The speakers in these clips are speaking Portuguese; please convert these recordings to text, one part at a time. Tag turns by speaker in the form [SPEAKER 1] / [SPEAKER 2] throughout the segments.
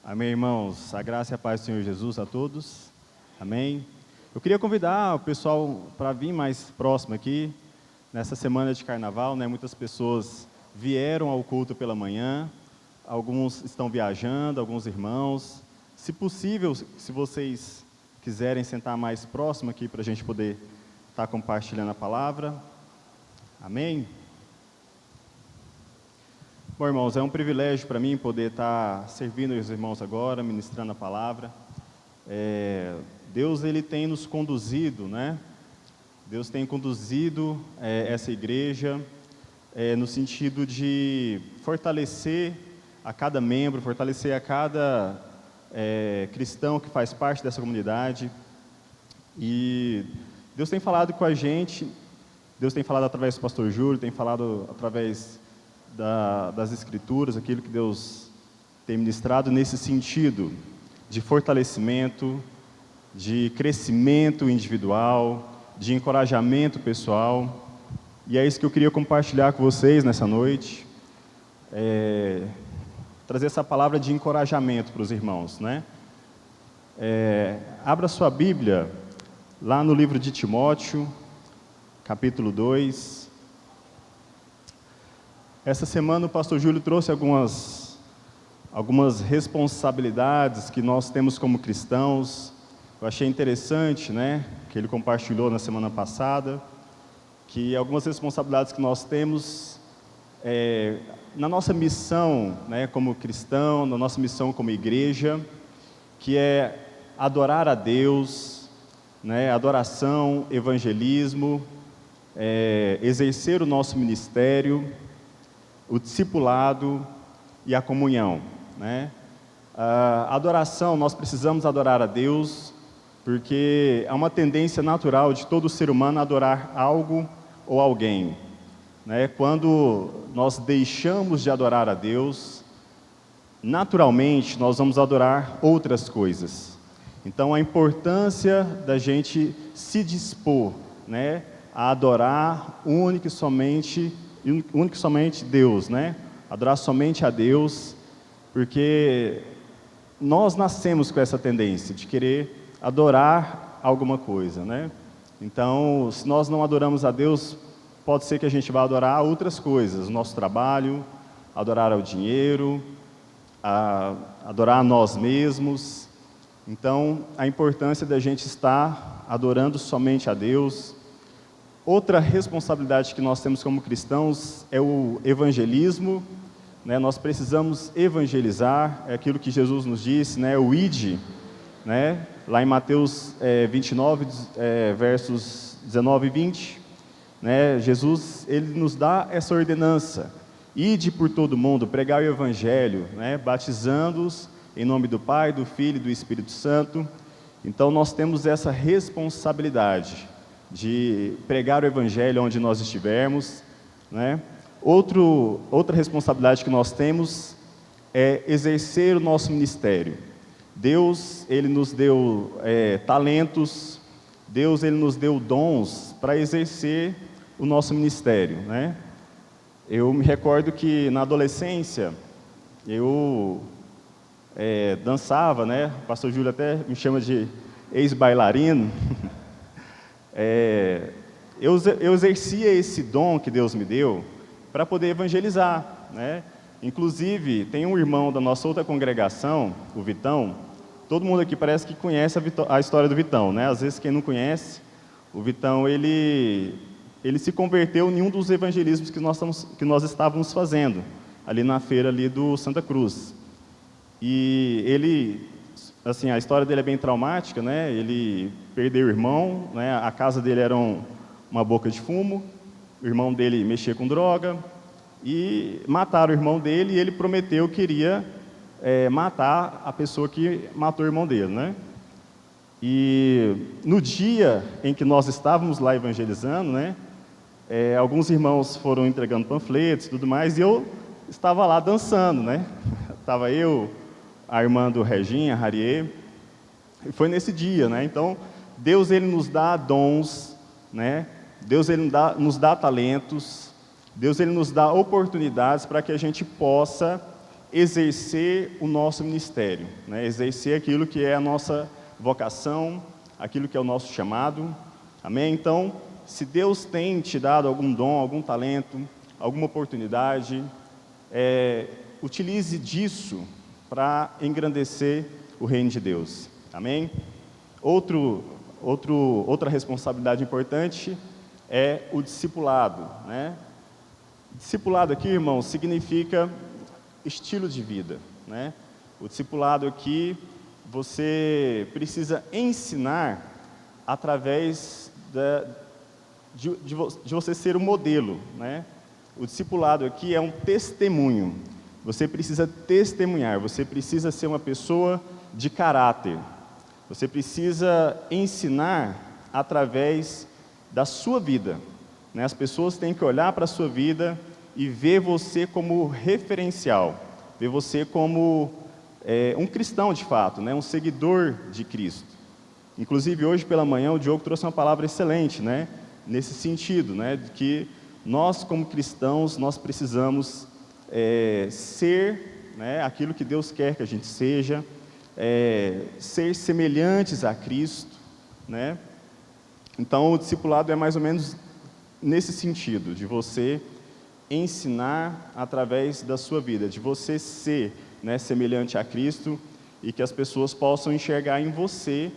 [SPEAKER 1] Amém, irmãos. A graça e a paz do Senhor Jesus a todos. Amém. Eu queria convidar o pessoal para vir mais próximo aqui, nessa semana de carnaval, né? Muitas pessoas vieram ao culto pela manhã, alguns estão viajando, alguns irmãos. Se possível, se vocês quiserem sentar mais próximo aqui para a gente poder estar compartilhando a palavra. Amém. Bom, irmãos, é um privilégio para mim poder estar servindo os irmãos agora, ministrando a palavra. Deus, Ele tem nos conduzido, né? Deus tem conduzido essa igreja no sentido de fortalecer a cada membro, fortalecer a cada cristão que faz parte dessa comunidade. E Deus tem falado com a gente, Deus tem falado através do pastor Júlio, tem falado através das Escrituras, aquilo que Deus tem ministrado nesse sentido de fortalecimento, de crescimento individual, de encorajamento pessoal. E é isso que eu queria compartilhar com vocês nessa noite, trazer essa palavra de encorajamento para os irmãos, né? Abra sua Bíblia lá no livro de Timóteo, capítulo 2. Essa semana o pastor Júlio trouxe algumas responsabilidades que nós temos como cristãos. Eu achei interessante, né, que ele compartilhou na semana passada, que algumas responsabilidades que nós temos na nossa missão, né, como cristão, na nossa missão como igreja, que é adorar a Deus, né, adoração, evangelismo, exercer o nosso ministério, o discipulado e a comunhão, né? A adoração, nós precisamos adorar a Deus, porque é uma tendência natural de todo ser humano adorar algo ou alguém, né? Quando nós deixamos de adorar a Deus, naturalmente nós vamos adorar outras coisas. Então a importância da gente se dispor, né, a adorar único e somente Deus, né? Adorar somente a Deus, porque nós nascemos com essa tendência de querer adorar alguma coisa, né? Então, se nós não adoramos a Deus, pode ser que a gente vá adorar outras coisas, o nosso trabalho, adorar ao dinheiro, adorar a nós mesmos. Então, a importância da gente estar adorando somente a Deus. Outra responsabilidade que nós temos como cristãos é o evangelismo, né? Nós precisamos evangelizar, é aquilo que Jesus nos disse, né? O ide, né? Lá em Mateus 29, versos 19 e 20, né? Jesus, ele nos dá essa ordenança: ide por todo mundo, pregar o evangelho, né? Batizando-os em nome do Pai, do Filho e do Espírito Santo. Então nós temos essa responsabilidade de pregar o evangelho onde nós estivermos, né? Outra responsabilidade que nós temos é exercer o nosso ministério. Deus, Ele nos deu talentos, Deus, Ele nos deu dons para exercer o nosso ministério, né? Eu me recordo que na adolescência eu dançava, né? O pastor Júlio até me chama de ex-bailarino. Eu exercia esse dom que Deus me deu para poder evangelizar, né? Inclusive, tem um irmão da nossa outra congregação, o Vitão. Todo mundo aqui parece que conhece a história do Vitão, né? Às vezes quem não conhece, o Vitão, ele se converteu em um dos evangelismos que nós estávamos fazendo, ali na feira ali do Santa Cruz. E ele, assim, a história dele é bem traumática, né? Ele perdeu o irmão, né? A casa dele era uma boca de fumo, o irmão dele mexia com droga, e mataram o irmão dele, e ele prometeu que iria matar a pessoa que matou o irmão dele, né? E no dia em que nós estávamos lá evangelizando, né? Alguns irmãos foram entregando panfletos e tudo mais, e eu estava lá dançando, né? Estava eu, a irmã do Reginha, a Hariê, e foi nesse dia, né? Então, Deus, Ele nos dá dons, né? Deus, Ele nos dá talentos, Deus, Ele nos dá oportunidades para que a gente possa exercer o nosso ministério, né? Exercer aquilo que é a nossa vocação, aquilo que é o nosso chamado, amém? Então, se Deus tem te dado algum dom, algum talento, alguma oportunidade, utilize disso para engrandecer o reino de Deus, amém? Outra responsabilidade importante é o discipulado, né? Discipulado aqui, irmãos, significa estilo de vida, né? O discipulado aqui, você precisa ensinar através de você ser o modelo, né? O discipulado aqui é um testemunho. Você precisa testemunhar, você precisa ser uma pessoa de caráter. Você precisa ensinar através da sua vida, né? As pessoas têm que olhar para a sua vida e ver você como referencial, ver você como um cristão de fato, né? Um seguidor de Cristo. Inclusive, hoje pela manhã, o Diogo trouxe uma palavra excelente, né? Nesse sentido, né? De que nós, como cristãos, nós precisamos ser, né, aquilo que Deus quer que a gente seja, ser semelhantes a Cristo, né? Então, o discipulado é mais ou menos nesse sentido, de você ensinar através da sua vida, de você ser, né, semelhante a Cristo e que as pessoas possam enxergar em você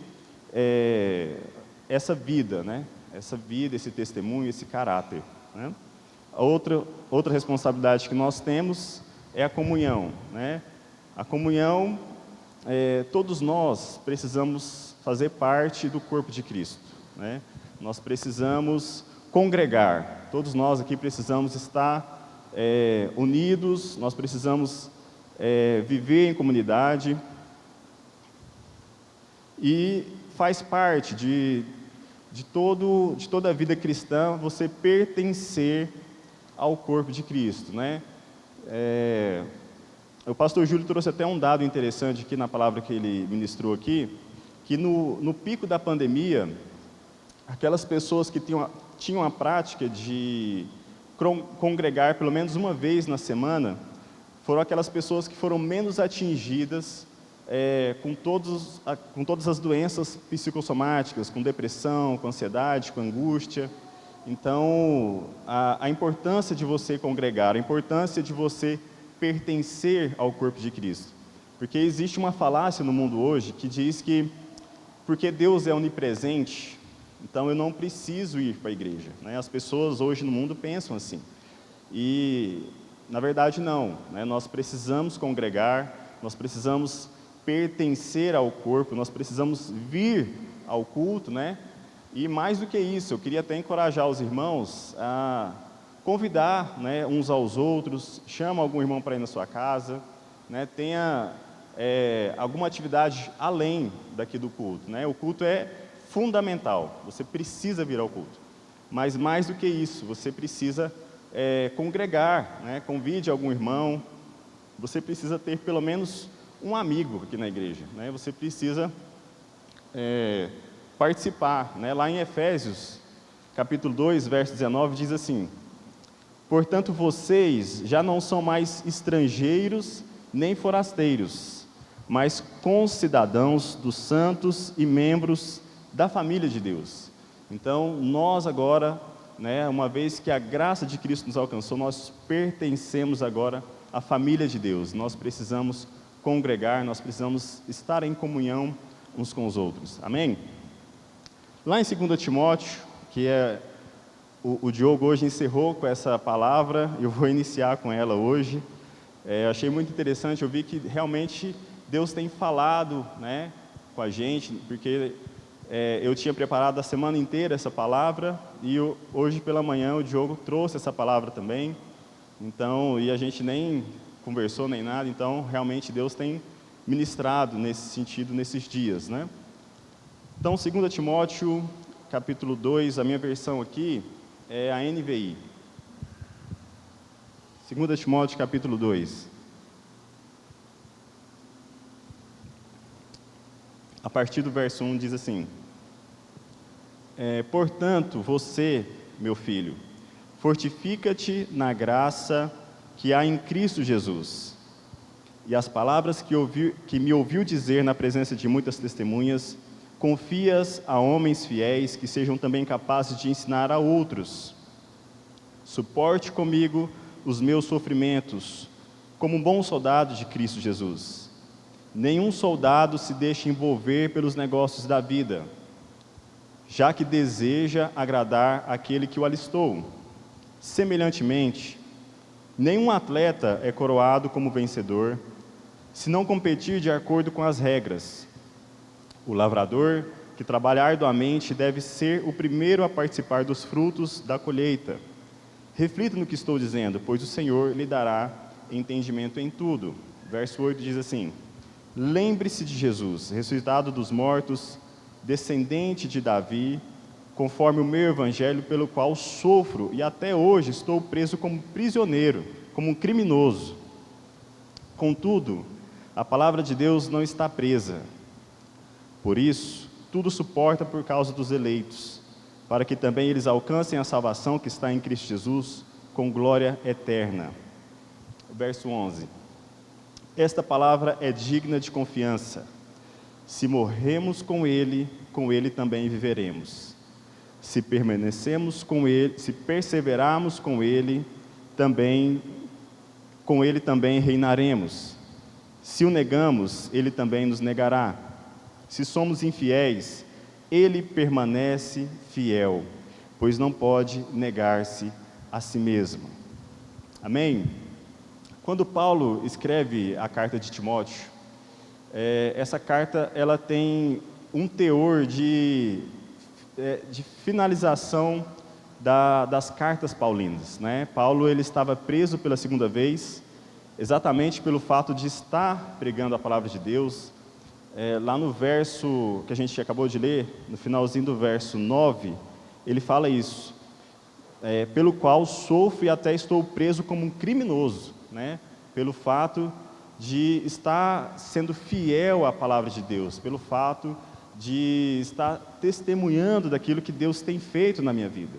[SPEAKER 1] essa vida, né? Essa vida, esse testemunho, esse caráter, né? Outra responsabilidade que nós temos é a comunhão, né? A comunhão, todos nós precisamos fazer parte do corpo de Cristo, né? Nós precisamos congregar, todos nós aqui precisamos estar unidos, nós precisamos viver em comunidade e faz parte de toda a vida cristã você pertencer ao corpo de Cristo, né? O pastor Júlio trouxe até um dado interessante aqui na palavra que ele ministrou aqui, que no pico da pandemia, aquelas pessoas que tinham a prática de congregar pelo menos uma vez na semana, foram aquelas pessoas que foram menos atingidas com todas as doenças psicossomáticas, com depressão, com ansiedade, com angústia. Então, a importância de você congregar, a importância de você pertencer ao corpo de Cristo. Porque existe uma falácia no mundo hoje que diz que, porque Deus é onipresente, então eu não preciso ir para a igreja, né? As pessoas hoje no mundo pensam assim. E, na verdade, não, né? Nós precisamos congregar, nós precisamos pertencer ao corpo, nós precisamos vir ao culto, né? E mais do que isso, eu queria até encorajar os irmãos a convidar, né, uns aos outros, chama algum irmão para ir na sua casa, né? Tenha alguma atividade além daqui do culto, né? O culto é fundamental, você precisa vir ao culto. Mas mais do que isso, você precisa congregar, né? Convide algum irmão, você precisa ter pelo menos um amigo aqui na igreja, né? Você precisa participar, né? Lá em Efésios, capítulo 2, verso 19, diz assim: portanto, vocês já não são mais estrangeiros nem forasteiros, mas concidadãos dos santos e membros da família de Deus. Então, nós agora, né, uma vez que a graça de Cristo nos alcançou, nós pertencemos agora à família de Deus. Nós precisamos congregar, nós precisamos estar em comunhão uns com os outros. Amém? Lá em 2 Timóteo, que o Diogo hoje encerrou com essa palavra, eu vou iniciar com ela hoje. Achei muito interessante, eu vi que realmente Deus tem falado, né, com a gente, porque eu tinha preparado a semana inteira essa palavra, e hoje pela manhã o Diogo trouxe essa palavra também, então, e a gente nem conversou nem nada, então realmente Deus tem ministrado nesse sentido nesses dias, né? Então, 2 Timóteo, capítulo 2, a minha versão aqui é a NVI. 2 Timóteo, capítulo 2. A partir do verso 1 diz assim: portanto, você, meu filho, fortifica-te na graça que há em Cristo Jesus. e as palavras que me ouviu dizer na presença de muitas testemunhas, confia-as a homens fiéis que sejam também capazes de ensinar a outros. Suporte comigo os meus sofrimentos, como um bom soldado de Cristo Jesus. Nenhum soldado se deixa envolver pelos negócios da vida, já que deseja agradar aquele que o alistou. Semelhantemente, nenhum atleta é coroado como vencedor, se não competir de acordo com as regras. O lavrador, que trabalha arduamente, deve ser o primeiro a participar dos frutos da colheita. Reflita no que estou dizendo, pois o Senhor lhe dará entendimento em tudo. Verso 8 diz assim: lembre-se de Jesus, ressuscitado dos mortos, descendente de Davi, conforme o meu evangelho, pelo qual sofro e até hoje estou preso como prisioneiro, como um criminoso. Contudo, a palavra de Deus não está presa. Por isso, tudo suporta por causa dos eleitos, para que também eles alcancem a salvação que está em Cristo Jesus, com glória eterna. Verso 11. Esta palavra é digna de confiança. Se morremos com Ele também viveremos. Se permanecemos com Ele, se perseverarmos com Ele também reinaremos. Se o negamos, Ele também nos negará. Se somos infiéis, Ele permanece fiel, pois não pode negar-se a si mesmo. Amém? Quando Paulo escreve a carta de Timóteo, essa carta ela tem um teor de finalização das cartas paulinas, né? Paulo ele estava preso pela segunda vez, exatamente pelo fato de estar pregando a palavra de Deus. Lá no verso que a gente acabou de ler, no finalzinho do verso 9, ele fala isso, pelo qual sofro e até estou preso como um criminoso, né? Pelo fato de estar sendo fiel à palavra de Deus, pelo fato de estar testemunhando daquilo que Deus tem feito na minha vida.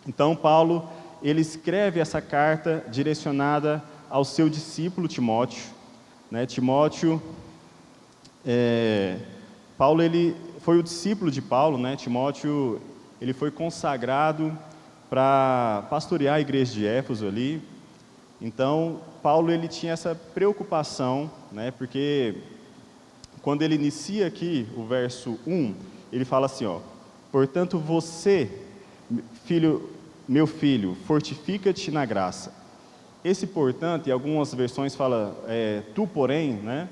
[SPEAKER 1] Então Paulo, ele escreve essa carta direcionada ao seu discípulo Timóteo, né? Paulo ele foi o discípulo de Paulo, né? Timóteo ele foi consagrado para pastorear a igreja de Éfeso ali. Então Paulo ele tinha essa preocupação, né? Porque quando ele inicia aqui o verso 1, ele fala assim, ó: portanto você, meu filho, fortifica-te na graça. Esse portanto, em algumas versões fala tu porém, né?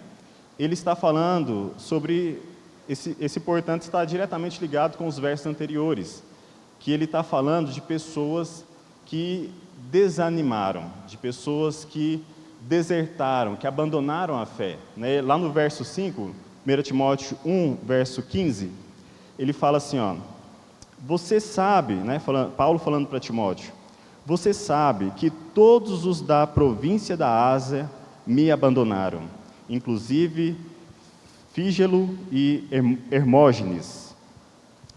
[SPEAKER 1] Ele está falando sobre, esse portanto está diretamente ligado com os versos anteriores, que ele está falando de pessoas que desanimaram, de pessoas que desertaram, que abandonaram a fé, né? Lá no verso 5, 1 Timóteo 1, verso 15, ele fala assim, ó: você sabe, né? Paulo falando para Timóteo, você sabe que todos os da província da Ásia me abandonaram, inclusive Fígelo e Hermógenes.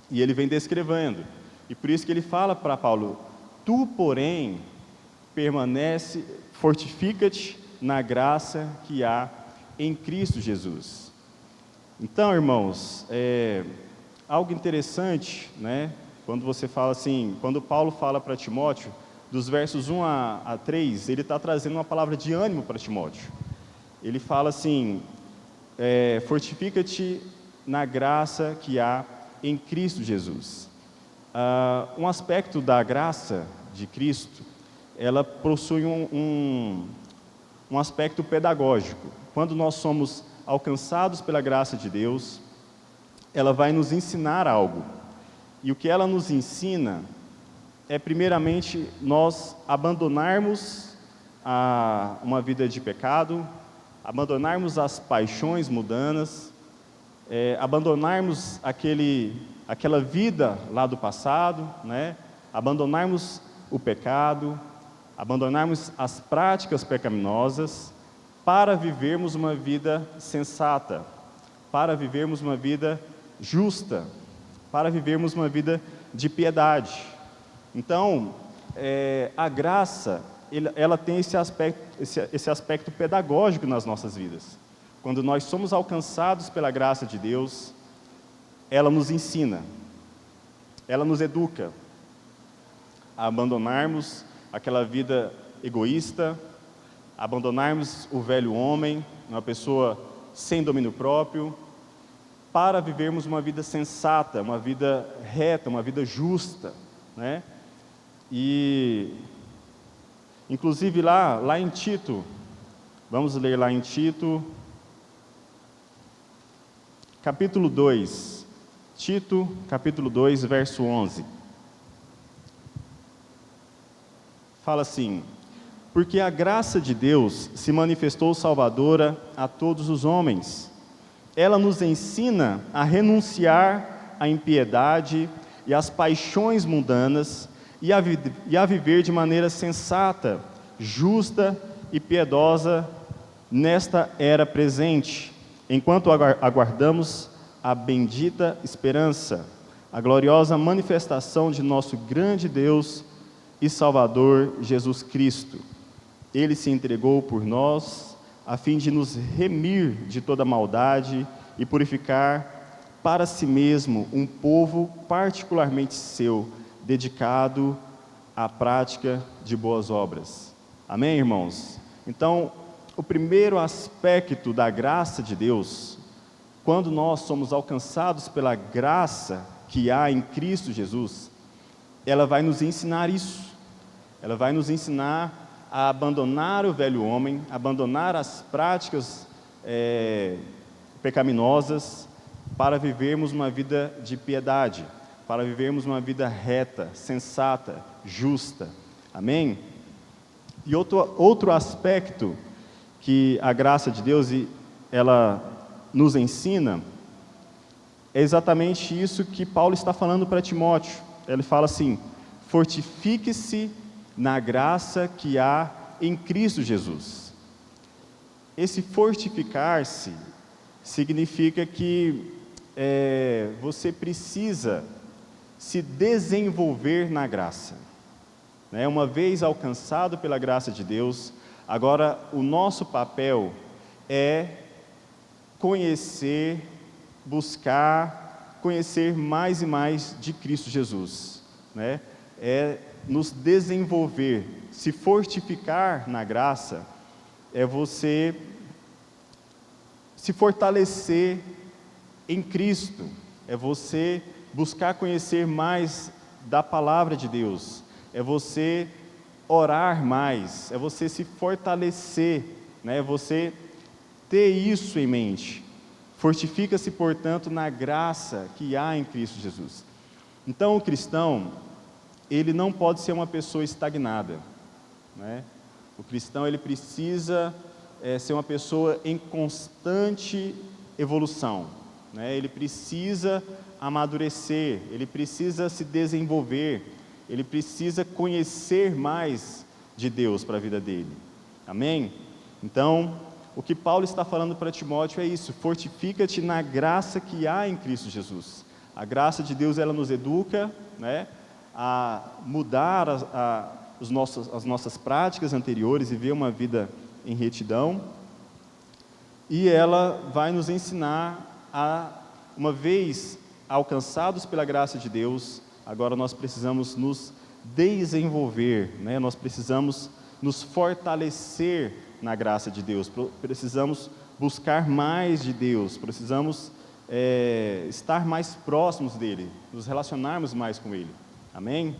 [SPEAKER 1] E ele vem descrevendo, e por isso que ele fala para Paulo: tu, porém, permanece, fortifica-te na graça que há em Cristo Jesus. Então, irmãos, algo interessante, né? Quando você fala assim, quando Paulo fala para Timóteo, dos versos 1 a 3, ele está trazendo uma palavra de ânimo para Timóteo. Ele fala assim, fortifica-te na graça que há em Cristo Jesus. Um aspecto da graça de Cristo, ela possui um aspecto pedagógico. Quando nós somos alcançados pela graça de Deus, ela vai nos ensinar algo. E o que ela nos ensina é, primeiramente, nós abandonarmos uma vida de pecado, abandonarmos as paixões mundanas, abandonarmos aquela vida lá do passado, né? Abandonarmos o pecado, abandonarmos as práticas pecaminosas, para vivermos uma vida sensata, para vivermos uma vida justa, para vivermos uma vida de piedade. Então, a graça, ela tem esse aspecto pedagógico nas nossas vidas. Quando nós somos alcançados pela graça de Deus, ela nos ensina, ela nos educa a abandonarmos aquela vida egoísta, a abandonarmos o velho homem, uma pessoa sem domínio próprio, para vivermos uma vida sensata, uma vida reta, uma vida justa, né? E, inclusive lá em Tito, vamos ler lá em Tito, capítulo 2, Tito, capítulo 2, verso 11. Fala assim: porque a graça de Deus se manifestou salvadora a todos os homens. Ela nos ensina a renunciar à impiedade e às paixões mundanas e a viver de maneira sensata, justa e piedosa nesta era presente, enquanto aguardamos a bendita esperança, a gloriosa manifestação de nosso grande Deus e Salvador Jesus Cristo. Ele se entregou por nós, a fim de nos remir de toda maldade e purificar para si mesmo um povo particularmente seu, dedicado à prática de boas obras. Amém, irmãos? Então, o primeiro aspecto da graça de Deus, quando nós somos alcançados pela graça que há em Cristo Jesus, ela vai nos ensinar isso. Ela vai nos ensinar a abandonar o velho homem, abandonar as práticas pecaminosas, para vivermos uma vida de piedade, para vivermos uma vida reta, sensata, justa. Amém? E outro aspecto que a graça de Deus ela nos ensina é exatamente isso que Paulo está falando para Timóteo. Ele fala assim: fortifique-se na graça que há em Cristo Jesus. Esse fortificar-se significa que você precisa se desenvolver na graça, né? Uma vez alcançado pela graça de Deus, agora o nosso papel é conhecer, buscar, conhecer mais e mais de Cristo Jesus, né? É nos desenvolver, se fortificar na graça, é você se fortalecer em Cristo, é você buscar conhecer mais da palavra de Deus, é você orar mais, é você se fortalecer, né? É você ter isso em mente. Fortifica-se, portanto, na graça que há em Cristo Jesus. Então, o cristão, ele não pode ser uma pessoa estagnada, né? O cristão, ele precisa ser uma pessoa em constante evolução, né? Ele precisa amadurecer, ele precisa se desenvolver, ele precisa conhecer mais de Deus para a vida dele. Amém? Então, o que Paulo está falando para Timóteo é isso: fortifica-te na graça que há em Cristo Jesus. A graça de Deus, ela nos educa, né, a mudar as nossas práticas anteriores e viver uma vida em retidão, e ela vai nos ensinar a, uma vez alcançados pela graça de Deus, agora nós precisamos nos desenvolver, né? Nós precisamos nos fortalecer na graça de Deus, precisamos buscar mais de Deus, precisamos estar mais próximos dEle, nos relacionarmos mais com Ele. Amém?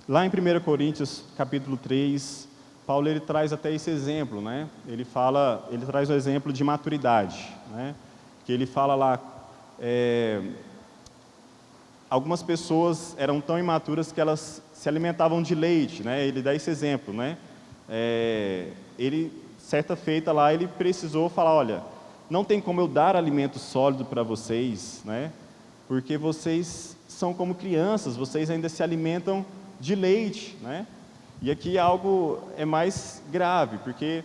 [SPEAKER 1] Lá em 1 Coríntios, capítulo 3, Paulo ele traz até esse exemplo, né? Ele traz o exemplo de maturidade, né? Que ele fala lá, algumas pessoas eram tão imaturas que elas se alimentavam de leite, né? Ele dá esse exemplo, né? Ele, certa feita lá, ele precisou falar: olha, não tem como eu dar alimento sólido para vocês, né? Porque vocês são como crianças, vocês ainda se alimentam de leite, né? E aqui algo é mais grave, porque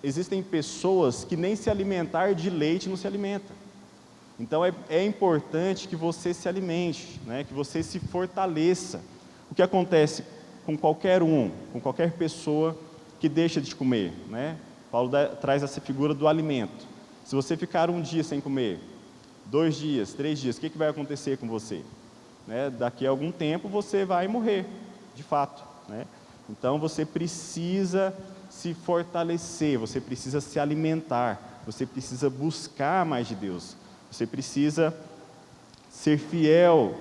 [SPEAKER 1] existem pessoas que nem se alimentar de leite não se alimentam. Então é importante que você se alimente, né? Que você se fortaleça. O que acontece com qualquer pessoa que deixa de comer, né? Paulo traz essa figura do alimento. Se você ficar um dia sem comer, 2 dias, 3 dias, o que vai acontecer com você? Né? Daqui a algum tempo você vai morrer, de fato, né? Então você precisa se fortalecer, você precisa se alimentar, você precisa buscar mais de Deus, você precisa ser fiel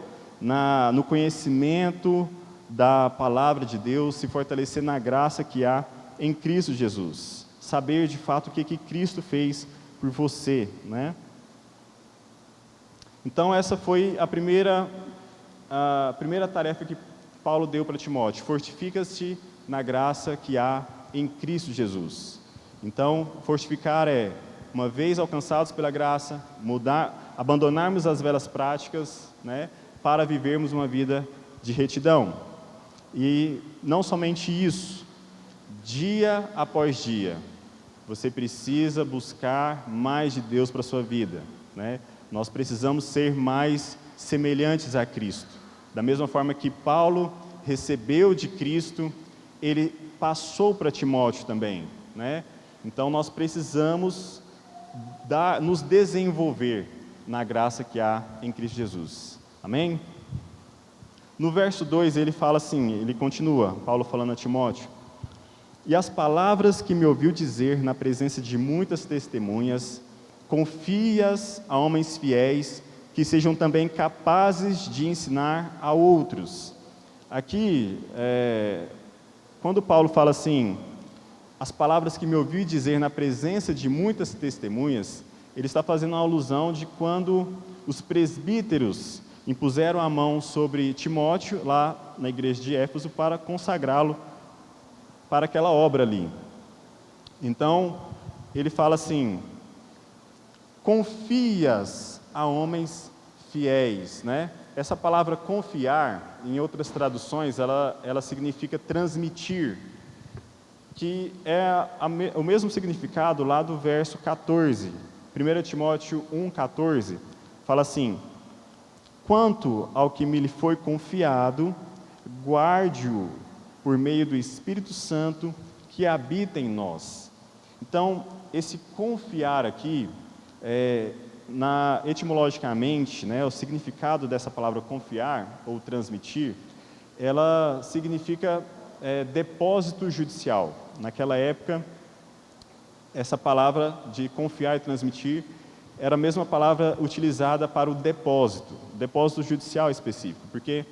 [SPEAKER 1] no conhecimento da palavra de Deus, se fortalecer na graça que há em Cristo Jesus, saber de fato o que Cristo fez por você, né? Então essa foi a primeira tarefa que Paulo deu para Timóteo: fortifica-se na graça que há em Cristo Jesus. Então, fortificar é, uma vez alcançados pela graça, abandonarmos as velhas práticas, né, para vivermos uma vida de retidão. E não somente isso, dia após dia, você precisa buscar mais de Deus para a sua vida, né? Nós precisamos ser mais semelhantes a Cristo. Da mesma forma que Paulo recebeu de Cristo, ele passou para Timóteo também, né? Então nós precisamos nos desenvolver na graça que há em Cristo Jesus. Amém? No verso 2 ele fala assim, ele continua, Paulo falando a Timóteo: e as palavras que me ouviu dizer na presença de muitas testemunhas, confia-as a homens fiéis, que sejam também capazes de ensinar a outros. Aqui, quando Paulo fala assim, as palavras que me ouviu dizer na presença de muitas testemunhas, ele está fazendo uma alusão de quando os presbíteros impuseram a mão sobre Timóteo, lá na igreja de Éfeso, para consagrá-lo para aquela obra ali. Então, ele fala assim: confias a homens fiéis, né? Essa palavra confiar, em outras traduções, ela significa transmitir, que é o mesmo significado lá do verso 14. 1 Timóteo 1,14, fala assim: quanto ao que me lhe foi confiado, guarde-o por meio do Espírito Santo que habita em nós. Então, esse confiar aqui, etimologicamente, né, o significado dessa palavra confiar ou transmitir, ela significa depósito judicial. Naquela época, essa palavra de confiar e transmitir era a mesma palavra utilizada para o depósito judicial específico, porque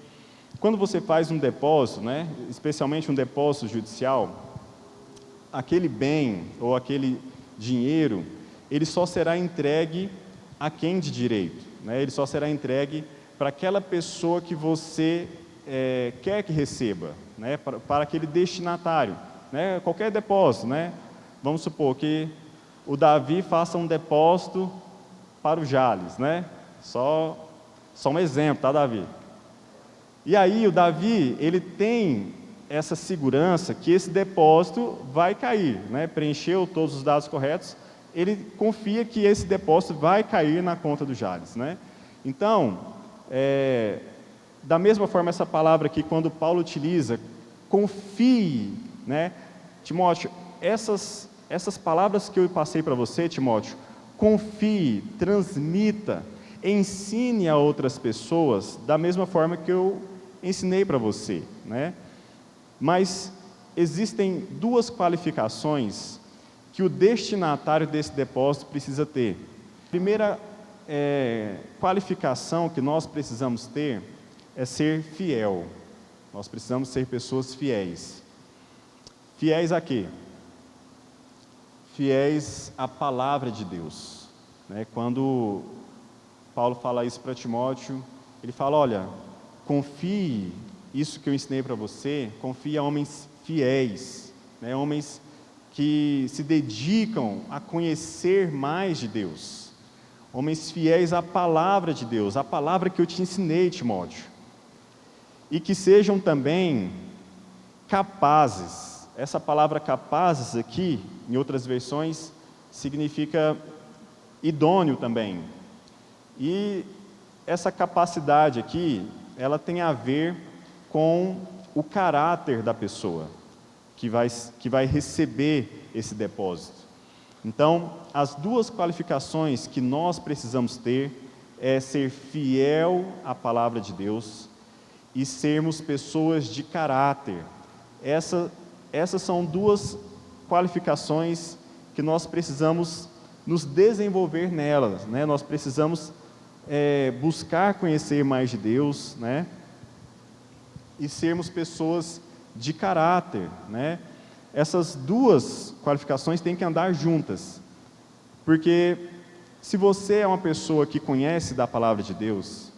[SPEAKER 1] quando você faz um depósito, né, especialmente um depósito judicial, aquele bem ou aquele dinheiro, ele só será entregue a quem de direito, né? Ele só será entregue para aquela pessoa que você quer que receba, né? Para aquele destinatário, né? Qualquer depósito, né? Vamos supor que o Davi faça um depósito para o Jales, né? Só um exemplo, tá, Davi? E aí o Davi, ele tem essa segurança que esse depósito vai cair, né? Preencheu todos os dados corretos, ele confia que esse depósito vai cair na conta do Jales, né? Então, da mesma forma, essa palavra aqui, quando Paulo utiliza, confie, né? Timóteo, essas palavras que eu passei para você, Timóteo, confie, transmita, ensine a outras pessoas da mesma forma que eu ensinei para você, né? Mas existem 2 qualificações que o destinatário desse depósito precisa ter. A primeira qualificação que nós precisamos ter é ser fiel. Nós precisamos ser pessoas fiéis. Fiéis a quê? Fiéis à palavra de Deus, né? Quando Paulo fala isso para Timóteo, ele fala: olha, confie isso que eu ensinei para você, confie a homens fiéis, né? Homens que se dedicam a conhecer mais de Deus, homens fiéis à palavra de Deus, à palavra que eu te ensinei, Timóteo, e que sejam também capazes essa palavra capazes aqui, em outras versões, significa idôneo também. E essa capacidade aqui, ela tem a ver com o caráter da pessoa que vai receber esse depósito. Então, as duas qualificações que nós precisamos ter é ser fiel à palavra de Deus e sermos pessoas de caráter. Essas são duas qualificações que nós precisamos nos desenvolver nelas, né? Nós precisamos buscar conhecer mais de Deus, né? E sermos pessoas de caráter, né? Essas duas qualificações têm que andar juntas, porque se você é uma pessoa que conhece da palavra de Deus,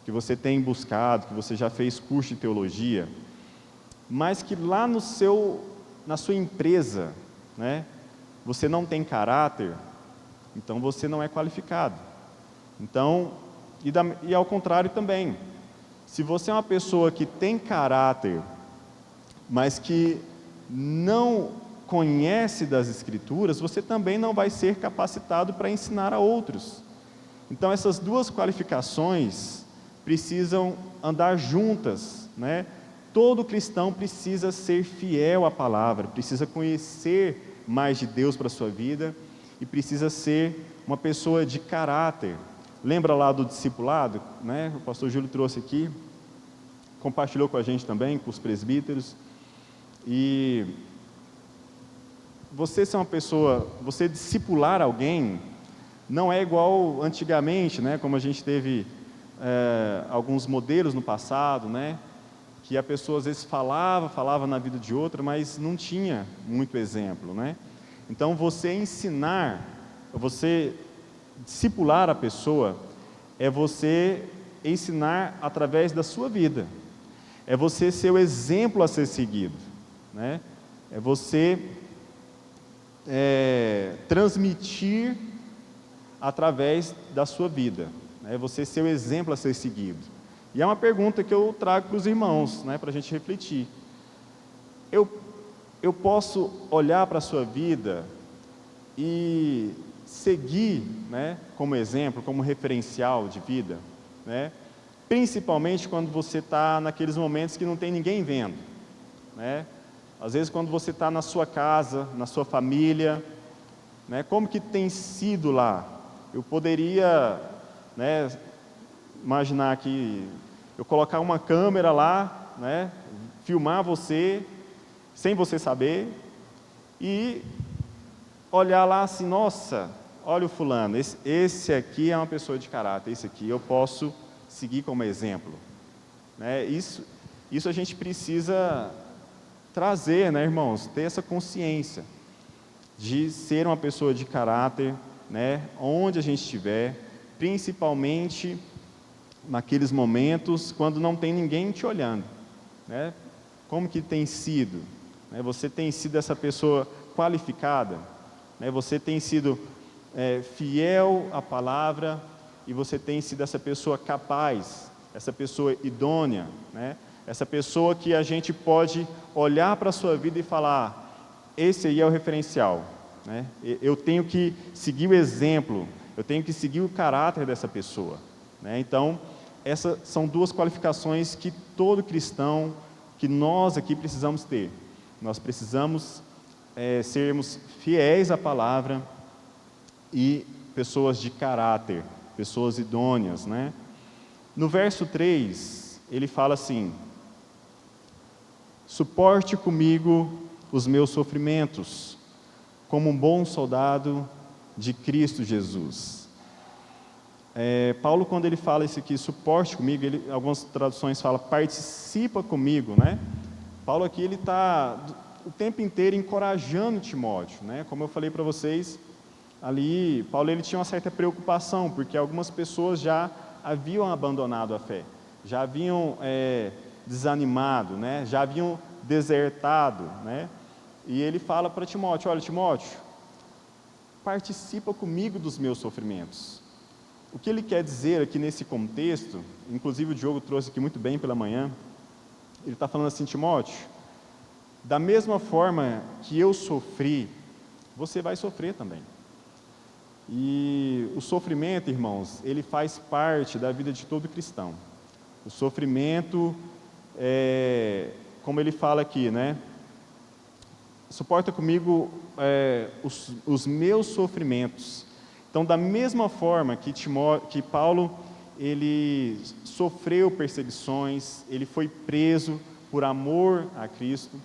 [SPEAKER 1] que você tem buscado, que você já fez curso de teologia, mas que lá na sua empresa, né, você não tem caráter, então você não é qualificado. Então, e ao contrário também, se você é uma pessoa que tem caráter, mas que não conhece das Escrituras, você também não vai ser capacitado para ensinar a outros. Então, essas duas qualificações precisam andar juntas, né? Todo cristão precisa ser fiel à palavra, precisa conhecer mais de Deus para a sua vida e precisa ser uma pessoa de caráter. Lembra lá do discipulado, né? O pastor Júlio trouxe aqui, compartilhou com a gente também, com os presbíteros. E você ser uma pessoa, você discipular alguém, não é igual antigamente, né? Como a gente teve alguns modelos no passado, né? Que a pessoa às vezes falava na vida de outra, mas não tinha muito exemplo, né? Então você ensinar, você discipular a pessoa, é você ensinar através da sua vida, é você ser o exemplo a ser seguido, né? É você transmitir através da sua vida, né? É você ser o exemplo a ser seguido. E é uma pergunta que eu trago para os irmãos, né, para a gente refletir. Eu posso olhar para a sua vida e seguir, né, como exemplo, como referencial de vida, né? Principalmente quando você está naqueles momentos que não tem ninguém vendo, né? Às vezes quando você está na sua casa, na sua família, né? Como que tem sido lá? Eu poderia, né, imaginar que eu colocar uma câmera lá, né, filmar você, sem você saber, e olhar lá assim, nossa, olha o fulano, esse aqui é uma pessoa de caráter, esse aqui eu posso seguir como exemplo, né? Isso a gente precisa trazer, né, irmãos, ter essa consciência de ser uma pessoa de caráter, né, onde a gente estiver, principalmente naqueles momentos quando não tem ninguém te olhando, né? Como que tem sido? Né? Você tem sido essa pessoa qualificada? Né? Você tem sido fiel à palavra e você tem sido essa pessoa capaz, essa pessoa idônea, né? Essa pessoa que a gente pode olhar para a sua vida e falar, esse aí é o referencial, né? Eu tenho que seguir o exemplo, eu tenho que seguir o caráter dessa pessoa, né? Então, essas são duas qualificações que todo cristão, que nós aqui precisamos ter. Nós precisamos sermos fiéis à palavra e pessoas de caráter, pessoas idôneas, né? No verso 3, ele fala assim, suporte comigo os meus sofrimentos, como um bom soldado de Cristo Jesus. Paulo, quando ele fala isso aqui, suporte comigo, algumas traduções falam, participa comigo, né? Paulo aqui, ele está o tempo inteiro encorajando Timóteo, né? Como eu falei para vocês, ali, Paulo, ele tinha uma certa preocupação, porque algumas pessoas já haviam abandonado a fé, já haviam desanimado, né? Já haviam desertado, né? E ele fala para Timóteo, olha, Timóteo, participa comigo dos meus sofrimentos. O que ele quer dizer aqui nesse contexto, inclusive o Diogo trouxe aqui muito bem pela manhã, ele está falando assim, Timóteo, Da mesma forma que eu sofri, você vai sofrer também. E o sofrimento, irmãos, ele faz parte da vida de todo cristão. O sofrimento, como ele fala aqui, né? Suporta comigo os meus sofrimentos. Então, da mesma forma que Paulo, ele sofreu perseguições, ele foi preso por amor a Cristo,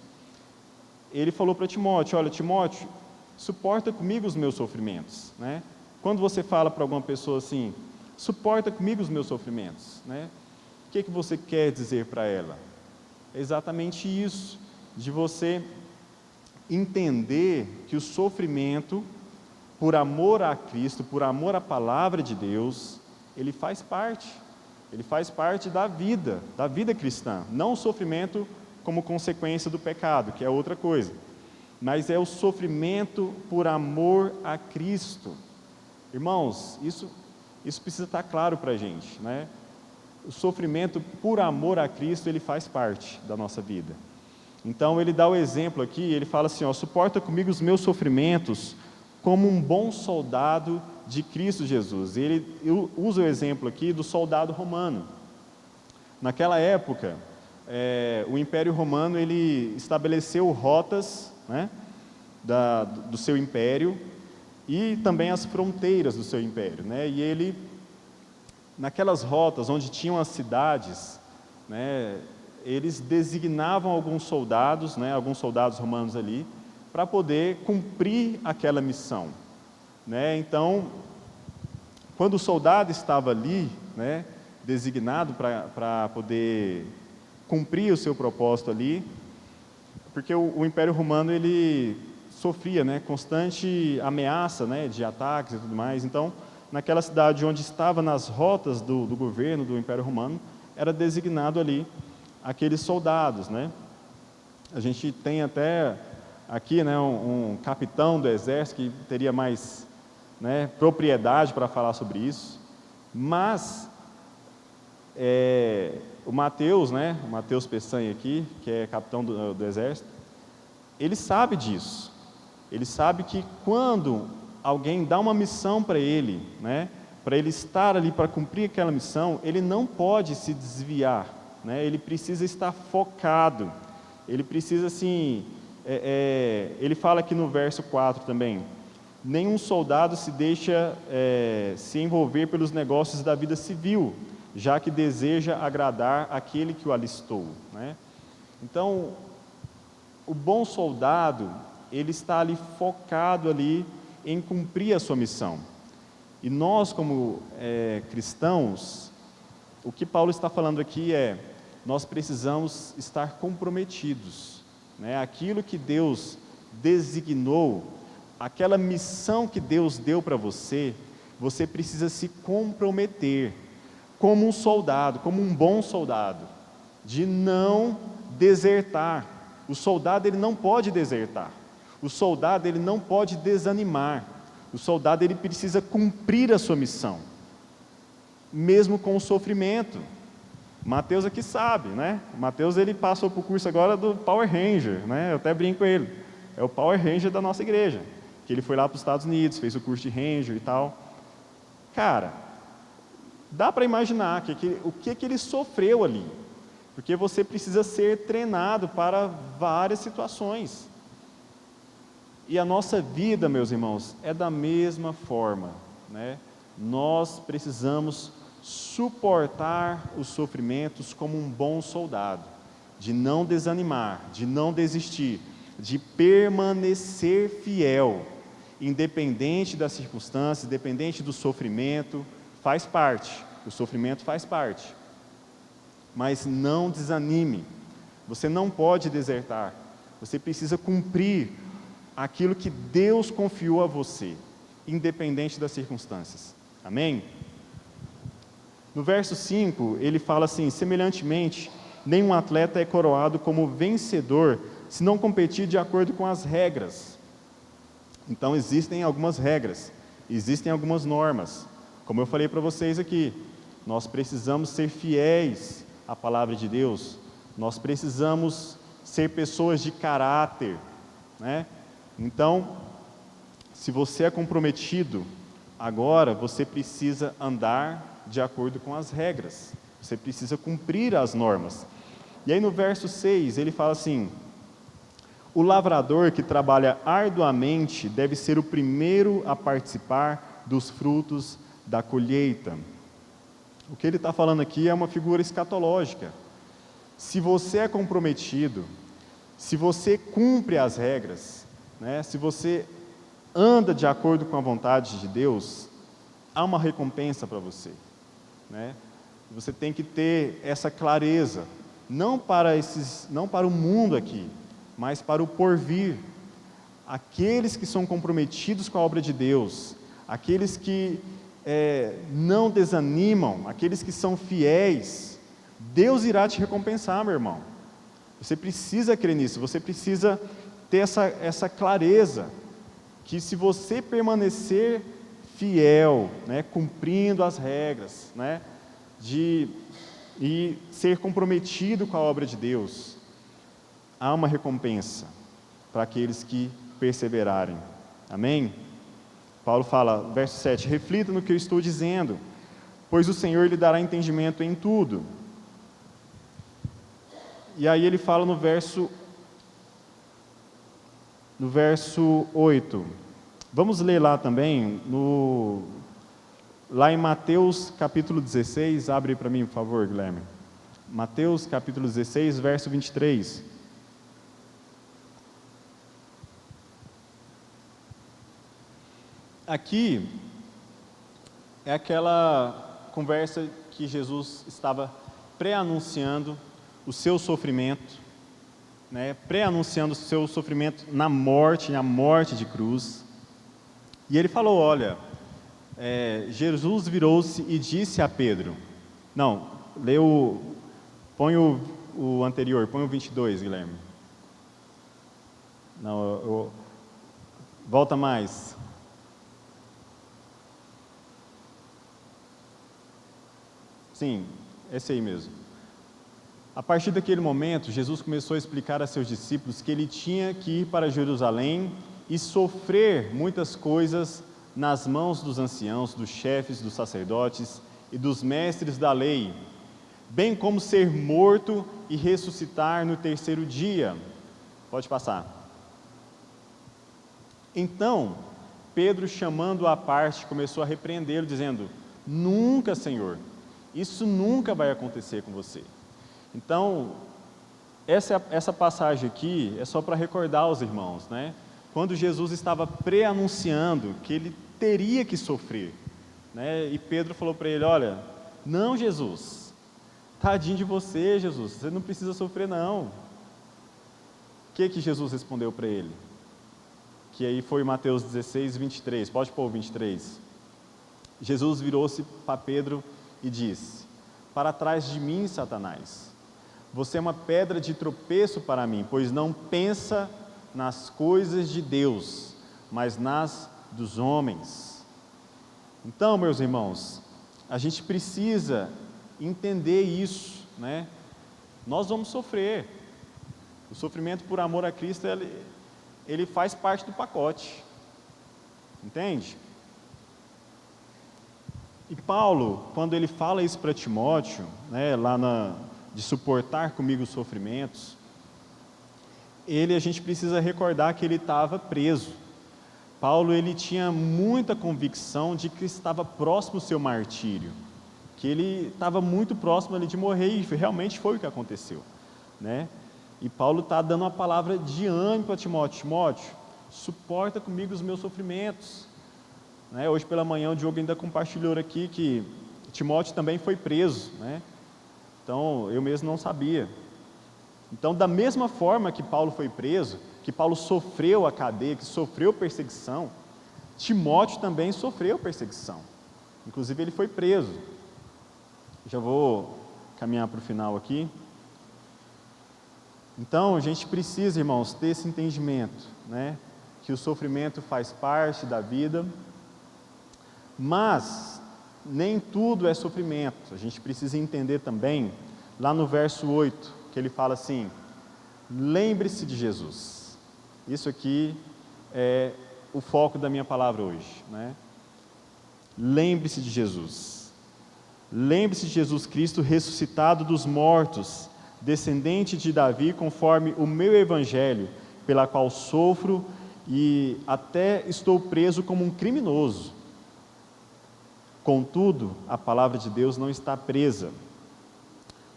[SPEAKER 1] ele falou para Timóteo: olha, Timóteo, suporta comigo os meus sofrimentos, né? Quando você fala para alguma pessoa assim, suporta comigo os meus sofrimentos, né? O que você quer dizer para ela? É exatamente isso, de você entender que o sofrimento, por amor a Cristo, por amor à palavra de Deus, ele faz parte da vida cristã. Não o sofrimento como consequência do pecado, que é outra coisa, mas é o sofrimento por amor a Cristo. Irmãos, isso precisa estar claro para a gente, né? O sofrimento por amor a Cristo, ele faz parte da nossa vida. Então ele dá o exemplo aqui, ele fala assim, ó, suporta comigo os meus sofrimentos como um bom soldado de Cristo Jesus. Ele usa o exemplo aqui do soldado romano. Naquela época, o Império Romano, ele estabeleceu rotas, né, do seu império e também as fronteiras do seu império, né? E ele, naquelas rotas onde tinham as cidades, né, eles designavam alguns soldados, né, alguns soldados romanos ali, para poder cumprir aquela missão, né? Então, quando o soldado estava ali, né, designado para poder cumprir o seu propósito ali, porque o Império Romano, ele sofria, né, constante ameaça, né, de ataques e tudo mais. Então, naquela cidade onde estava nas rotas do governo do Império Romano, era designado ali aqueles soldados, né? A gente tem até aqui, né, um capitão do exército que teria mais, né, propriedade para falar sobre isso, mas o Mateus, né, o Mateus Peçanha aqui, que é capitão do exército, ele sabe disso. Ele sabe que quando alguém dá uma missão para ele, né, para ele estar ali para cumprir aquela missão, ele não pode se desviar, né, ele precisa estar focado, ele precisa assim, ele fala aqui no verso 4 também, nenhum soldado se deixa se envolver pelos negócios da vida civil, já que deseja agradar aquele que o alistou, né? Então, o bom soldado, ele está ali focado ali em cumprir a sua missão. E nós, como cristãos, o que Paulo está falando aqui nós precisamos estar comprometidos, né? Aquilo que Deus designou, aquela missão que Deus deu para você, você precisa se comprometer, como um soldado, como um bom soldado, de não desertar. O soldado, ele não pode desertar. O soldado, ele não pode desanimar. O soldado, ele precisa cumprir a sua missão, mesmo com o sofrimento. Mateus aqui sabe, né? Mateus, ele passou para o curso agora do Power Ranger, né? Eu até brinco com ele. É o Power Ranger da nossa igreja, que ele foi lá para os Estados Unidos, fez o curso de Ranger e tal. Cara, dá para imaginar o que ele sofreu ali, porque você precisa ser treinado para várias situações. E a nossa vida, meus irmãos, é da mesma forma, né? Nós precisamos suportar os sofrimentos como um bom soldado, de não desanimar, de não desistir, de permanecer fiel, independente das circunstâncias, independente do sofrimento, faz parte, o sofrimento faz parte, mas não desanime, você não pode desertar, você precisa cumprir aquilo que Deus confiou a você, independente das circunstâncias, amém? No verso 5, ele fala assim, semelhantemente, nenhum atleta é coroado como vencedor, se não competir de acordo com as regras. Então existem algumas regras, existem algumas normas, como eu falei para vocês aqui, nós precisamos ser fiéis à palavra de Deus, nós precisamos ser pessoas de caráter, né? Então, se você é comprometido, agora você precisa andar de acordo com as regras, você precisa cumprir as normas. E aí no verso 6 ele fala assim: o lavrador que trabalha arduamente deve ser o primeiro a participar dos frutos da colheita. O que ele está falando aqui é uma figura escatológica. Se você é comprometido, se você cumpre as regras, né, se você anda de acordo com a vontade de Deus, há uma recompensa para você, né? Você tem que ter essa clareza, não para o mundo aqui, mas para o porvir. Aqueles que são comprometidos com a obra de Deus, aqueles que não desanimam, aqueles que são fiéis, Deus irá te recompensar, meu irmão. Você precisa crer nisso, você precisa ter essa clareza, que se você permanecer fiel, né, cumprindo as regras, né, e ser comprometido com a obra de Deus, há uma recompensa para aqueles que perseverarem. Amém? Paulo fala, verso 7, reflita no que eu estou dizendo, pois o Senhor lhe dará entendimento em tudo. E aí ele fala no verso 8. Vamos ler lá também, lá em Mateus capítulo 16, abre para mim, por favor, Guilherme. Mateus capítulo 16, verso 23. Aqui é aquela conversa que Jesus estava pré-anunciando o seu sofrimento, né, pré-anunciando o seu sofrimento na morte de cruz. E ele falou, olha, Jesus virou-se e disse a Pedro, não, põe o anterior, põe o 22, Guilherme. Não, volta mais. Sim, esse aí mesmo. A partir daquele momento, Jesus começou a explicar a seus discípulos que ele tinha que ir para Jerusalém e sofrer muitas coisas nas mãos dos anciãos, dos chefes, dos sacerdotes e dos mestres da lei, bem como ser morto e ressuscitar no terceiro dia. Pode passar. Então, Pedro, chamando-o à parte, começou a repreendê-lo, dizendo, nunca, Senhor, isso nunca vai acontecer com você. Então, essa passagem aqui é só para recordar aos irmãos, né? Quando Jesus estava pré-anunciando que ele teria que sofrer, né? E Pedro falou para ele, olha, não, Jesus, tadinho de você, Jesus, você não precisa sofrer não. O que Jesus respondeu para ele? Que aí foi Mateus 16, 23, pode pôr o 23. Jesus virou-se para Pedro e disse, para trás de mim, Satanás, você é uma pedra de tropeço para mim, pois não pensa nas coisas de Deus, mas nas dos homens. Então, meus irmãos, a gente precisa entender isso, né? Nós vamos sofrer. O sofrimento por amor a Cristo, ele faz parte do pacote. Entende? E Paulo, quando ele fala isso para Timóteo, né, de suportar comigo os sofrimentos, a gente precisa recordar que ele estava preso. Paulo, ele tinha muita convicção de que estava próximo do seu martírio, que ele estava muito próximo ali de morrer, e realmente foi o que aconteceu, né? E Paulo está dando uma palavra de ânimo para Timóteo. Timóteo, suporta comigo os meus sofrimentos. Né? Hoje pela manhã o Diogo ainda compartilhou aqui que Timóteo também foi preso, né? Então eu mesmo não sabia. Então, da mesma forma que Paulo foi preso, que Paulo sofreu a cadeia, que sofreu perseguição, Timóteo também sofreu perseguição. Inclusive ele foi preso. Já vou caminhar para o final aqui. Então, a gente precisa, irmãos, ter esse entendimento, né? Que o sofrimento faz parte da vida, mas nem tudo é sofrimento. A gente precisa entender também, lá no verso 8, que ele fala assim, lembre-se de Jesus. Isso aqui é o foco da minha palavra hoje, né? Lembre-se de Jesus. Lembre-se de Jesus Cristo ressuscitado dos mortos, descendente de Davi, conforme o meu evangelho, pela qual sofro e até estou preso como um criminoso. Contudo, a palavra de Deus não está presa.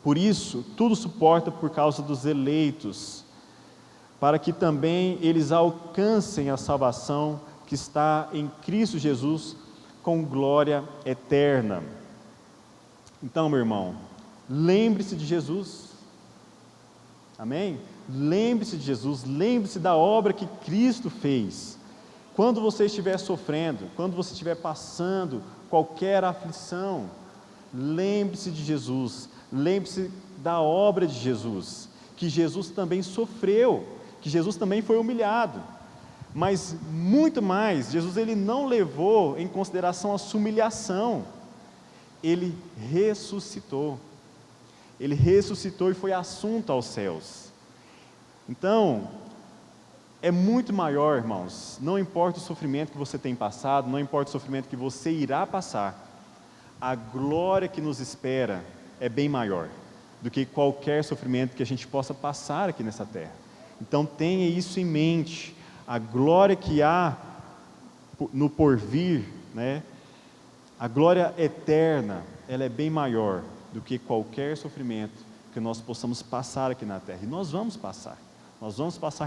[SPEAKER 1] Por isso, tudo suporta por causa dos eleitos, para que também eles alcancem a salvação que está em Cristo Jesus com glória eterna. Então, meu irmão, lembre-se de Jesus. Amém? Lembre-se de Jesus, lembre-se da obra que Cristo fez. Quando você estiver sofrendo, quando você estiver passando qualquer aflição, lembre-se de Jesus, lembre-se da obra de Jesus, que Jesus também sofreu, que Jesus também foi humilhado, mas muito mais, Jesus ele não levou em consideração a sua humilhação, ele ressuscitou e foi assunto aos céus. Então, é muito maior, irmãos, não importa o sofrimento que você tem passado, não importa o sofrimento que você irá passar, a glória que nos espera é bem maior do que qualquer sofrimento que a gente possa passar aqui nessa terra. Então tenha isso em mente, a glória que há no porvir, né? A glória eterna, ela é bem maior do que qualquer sofrimento que nós possamos passar aqui na terra, e nós vamos passar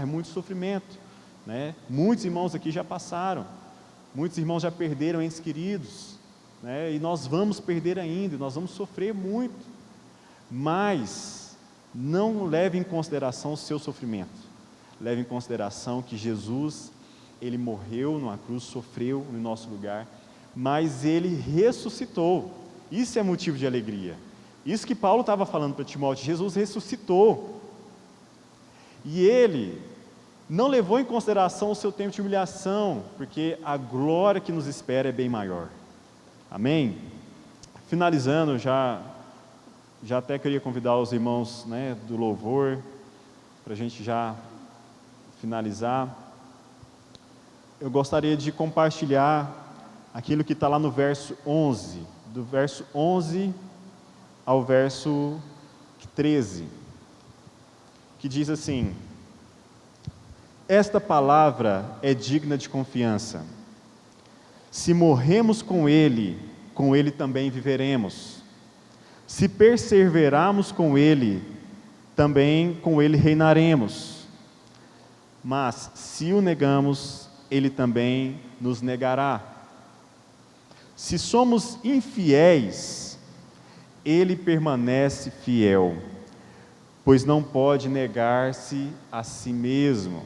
[SPEAKER 1] muito sofrimento, né? Muitos irmãos aqui já passaram, muitos irmãos já perderam entes queridos, né? E nós vamos perder ainda, nós vamos sofrer muito, mas não leve em consideração o seu sofrimento, leve em consideração que Jesus, ele morreu numa cruz, sofreu no nosso lugar, mas ele ressuscitou. Isso é motivo de alegria, isso que Paulo estava falando para Timóteo, Jesus ressuscitou, e ele não levou em consideração o seu tempo de humilhação, porque a glória que nos espera é bem maior. Amém? Finalizando, já até queria convidar os irmãos, né, do louvor, para a gente já finalizar. Eu gostaria de compartilhar aquilo que está lá no verso 11, do verso 11 ao verso 13, que diz assim: esta palavra é digna de confiança. Se morremos com Ele também viveremos. Se perseverarmos com Ele, também com Ele reinaremos. Mas se o negamos, Ele também nos negará. Se somos infiéis, Ele permanece fiel, pois não pode negar-se a si mesmo.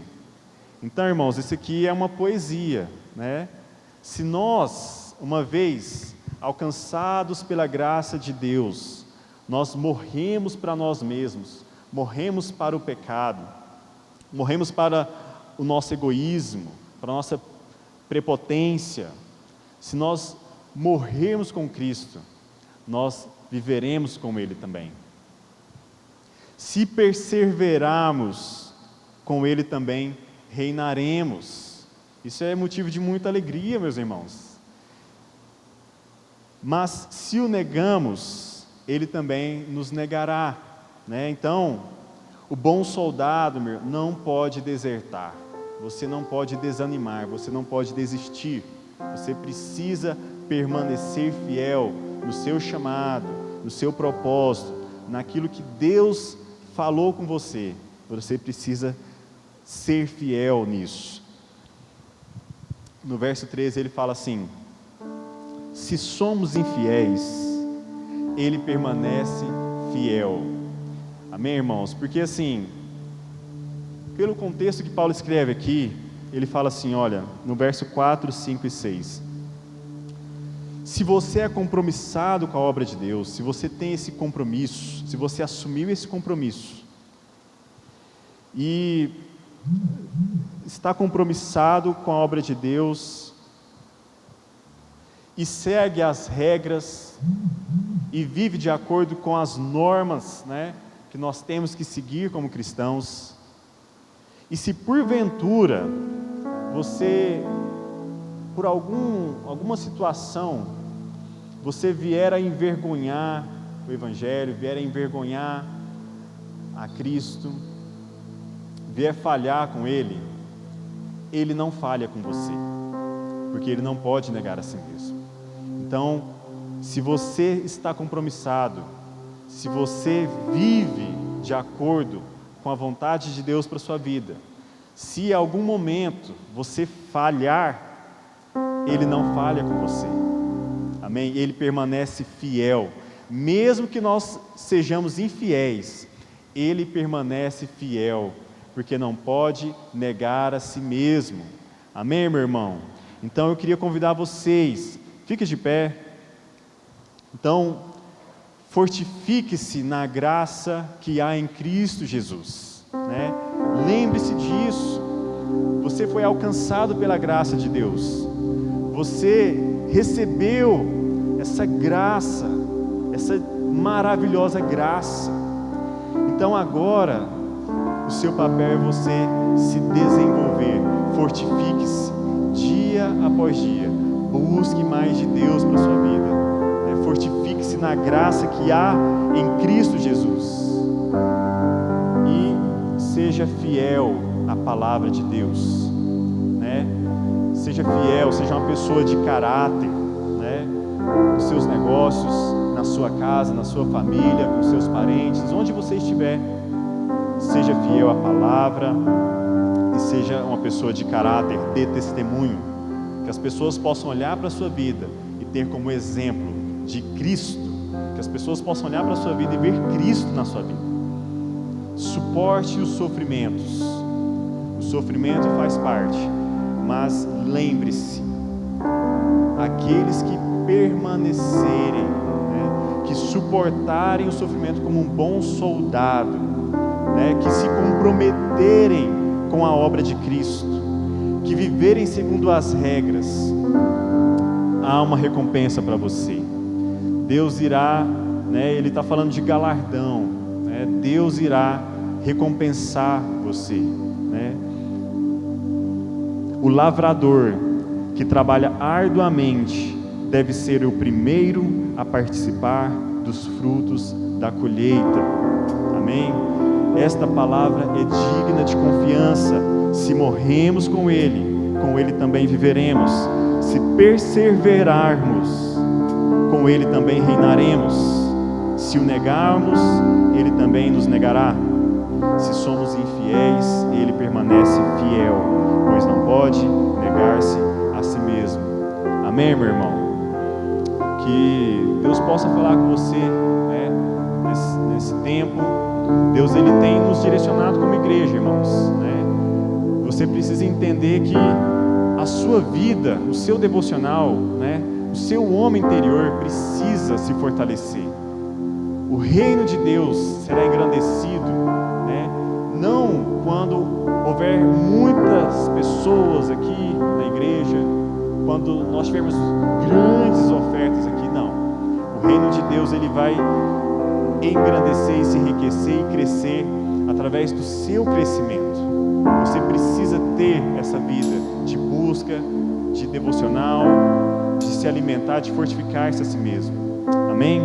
[SPEAKER 1] Então, irmãos, isso aqui é uma poesia, né? Se nós, uma vez alcançados pela graça de Deus, nós morremos para nós mesmos, morremos para o pecado, morremos para o nosso egoísmo, para a nossa prepotência, se nós morrermos com Cristo, nós viveremos com Ele também. Se perseverarmos com Ele também, reinaremos. Isso é motivo de muita alegria, meus irmãos. Mas se o negamos, Ele também nos negará, né? Então, o bom soldado, meu, não pode desertar, você não pode desanimar, você não pode desistir, você precisa permanecer fiel no seu chamado, no seu propósito, naquilo que Deus falou com você, você precisa ser fiel nisso. No verso 13 ele fala assim: se somos infiéis, Ele permanece fiel. Amém, irmãos? Porque assim, pelo contexto que Paulo escreve aqui, ele fala assim, olha, no verso 4, 5 e 6. Se você é compromissado com a obra de Deus, se você tem esse compromisso, se você assumiu esse compromisso, e está compromissado com a obra de Deus, e segue as regras, e vive de acordo com as normas, né, que nós temos que seguir como cristãos, E se porventura você, por alguma situação, você vier a envergonhar o Evangelho, vier a envergonhar a Cristo, vier falhar com Ele, Ele não falha com você, porque Ele não pode negar a si mesmo. Então, se você está compromissado, se você vive de acordo com a vontade de Deus para a sua vida, se em algum momento você falhar, Ele não falha com você, amém? Ele permanece fiel, mesmo que nós sejamos infiéis, Ele permanece fiel, porque não pode negar a si mesmo, amém, meu irmão? Então eu queria convidar vocês, fique de pé. Então, fortifique-se na graça que há em Cristo Jesus, né? Lembre-se disso. Você foi alcançado pela graça de Deus. Você recebeu essa graça, essa maravilhosa graça. Então agora, o seu papel é você se desenvolver. Fortifique-se dia após dia. Busque mais de Deus para a sua vida. Fortifique-se na graça que há em Cristo Jesus. E seja fiel à palavra de Deus, né? Seja fiel, seja uma pessoa de caráter, né? Nos seus negócios, na sua casa, na sua família, com seus parentes, onde você estiver. Seja fiel à palavra e seja uma pessoa de caráter, dê testemunho, que as pessoas possam olhar para a sua vida e ter como exemplo de Cristo, que as pessoas possam olhar para a sua vida e ver Cristo na sua vida. Suporte os sofrimentos. O sofrimento faz parte, mas lembre-se, aqueles que permanecerem, né, que suportarem o sofrimento como um bom soldado, né, que se comprometerem com a obra de Cristo, que viverem segundo as regras, há uma recompensa para você. Deus irá, né, Ele está falando de galardão, né, Deus irá recompensar você, né? O lavrador que trabalha arduamente deve ser o primeiro a participar dos frutos da colheita, amém? Esta palavra é digna de confiança. Se morremos com Ele também viveremos. Se perseverarmos, com Ele também reinaremos. Se o negarmos, Ele também nos negará. Se somos infiéis, Ele permanece fiel, pois não pode negar-se a si mesmo. Amém, meu irmão? Que Deus possa falar com você, né, nesse tempo. Deus, Ele tem nos direcionado como igreja, irmãos, né? Você precisa entender que a sua vida, o seu devocional, né, o seu homem interior precisa se fortalecer. O reino de Deus será engrandecido, né, não quando houver muitas pessoas aqui na igreja, quando nós tivermos grandes ofertas aqui, não. O reino de Deus, ele vai engrandecer e se enriquecer e crescer através do seu crescimento. Você precisa ter essa vida de busca, de devocional, de se alimentar, de fortificar-se a si mesmo. Amém?